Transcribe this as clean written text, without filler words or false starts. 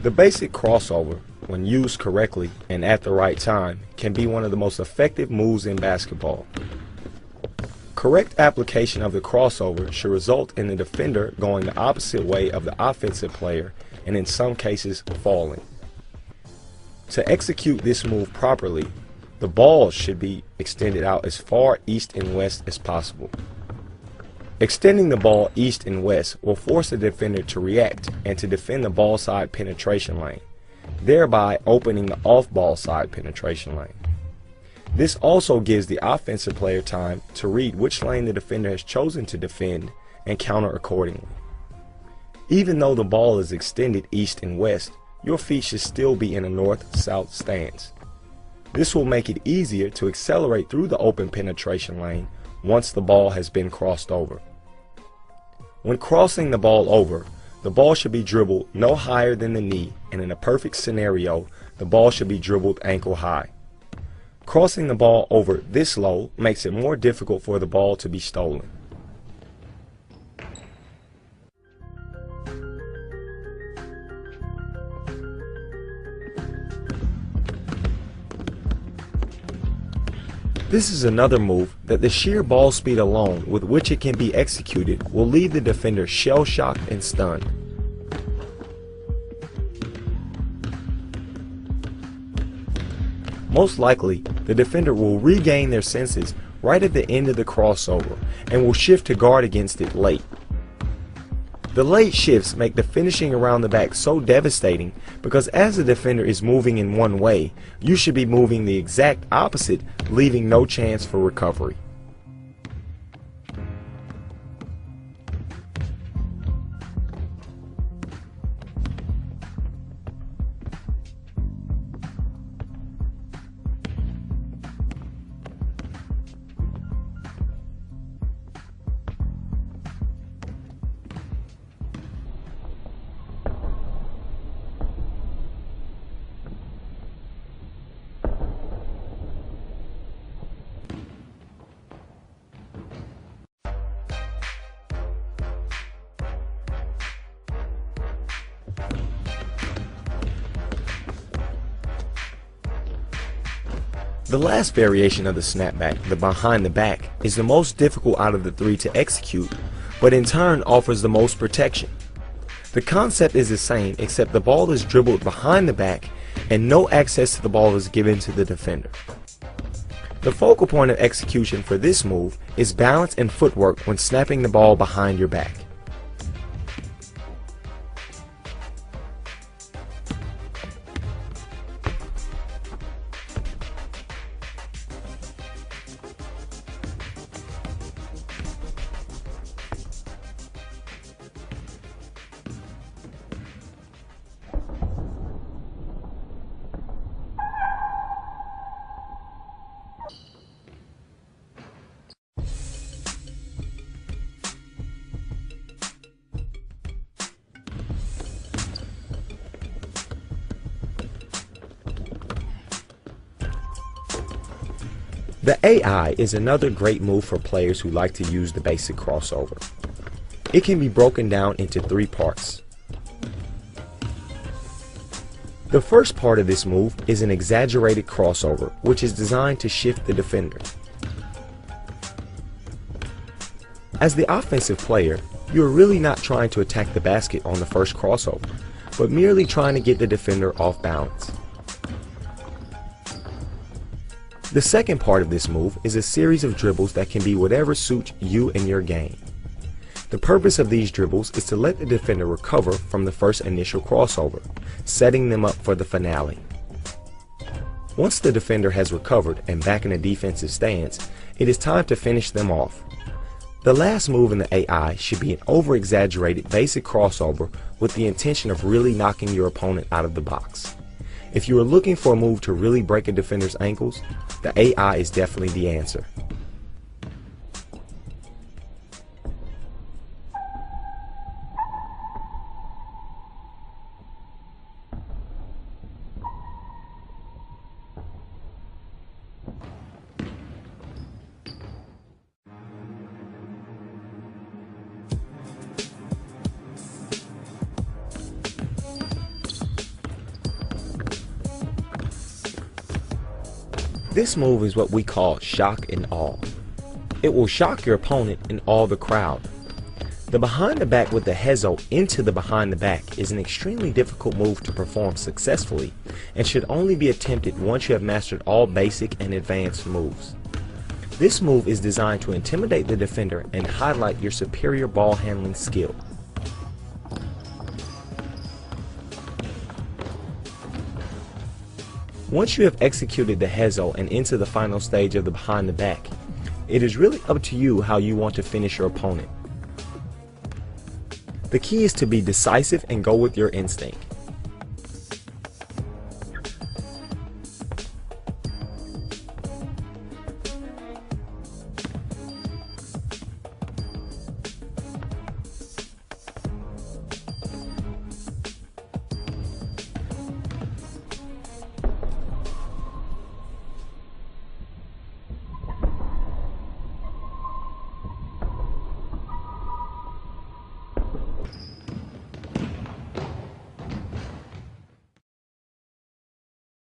The basic crossover, when used correctly and at the right time, can be one of the most effective moves in basketball. Correct application of the crossover should result in the defender going the opposite way of the offensive player and in some cases falling. To execute this move properly, the ball should be extended out as far east and west as possible. Extending the ball east and west will force the defender to react and to defend the ball side penetration lane, thereby opening the off-ball side penetration lane. This also gives the offensive player time to read which lane the defender has chosen to defend and counter accordingly. Even though the ball is extended east and west, your feet should still be in a north-south stance. This will make it easier to accelerate through the open penetration lane once the ball has been crossed over. When crossing the ball over, the ball should be dribbled no higher than the knee, and in a perfect scenario, the ball should be dribbled ankle high. Crossing the ball over this low makes it more difficult for the ball to be stolen. This is another move that the sheer ball speed alone with which it can be executed will leave the defender shell-shocked and stunned. Most likely, the defender will regain their senses right at the end of the crossover and will shift to guard against it late. The late shifts make the finishing around the back so devastating because as the defender is moving in one way, you should be moving the exact opposite, leaving no chance for recovery. The last variation of the snapback, the behind the back, is the most difficult out of the three to execute, but in turn offers the most protection. The concept is the same except the ball is dribbled behind the back and no access to the ball is given to the defender. The focal point of execution for this move is balance and footwork when snapping the ball behind your back. The AI is another great move for players who like to use the basic crossover. It can be broken down into three parts. The first part of this move is an exaggerated crossover, which is designed to shift the defender. As the offensive player, you are really not trying to attack the basket on the first crossover, but merely trying to get the defender off balance. The second part of this move is a series of dribbles that can be whatever suits you and your game. The purpose of these dribbles is to let the defender recover from the first initial crossover, setting them up for the finale. Once the defender has recovered and back in a defensive stance, it is time to finish them off. The last move in the AI should be an over-exaggerated basic crossover with the intention of really knocking your opponent out of the box. If you are looking for a move to really break a defender's ankles, the AI is definitely the answer. This move is what we call shock and awe. It will shock your opponent and awe the crowd. The behind the back with the hezo into the behind the back is an extremely difficult move to perform successfully and should only be attempted once you have mastered all basic and advanced moves. This move is designed to intimidate the defender and highlight your superior ball handling skill. Once you have executed the hezo and into the final stage of the behind the back, it is really up to you how you want to finish your opponent. The key is to be decisive and go with your instinct.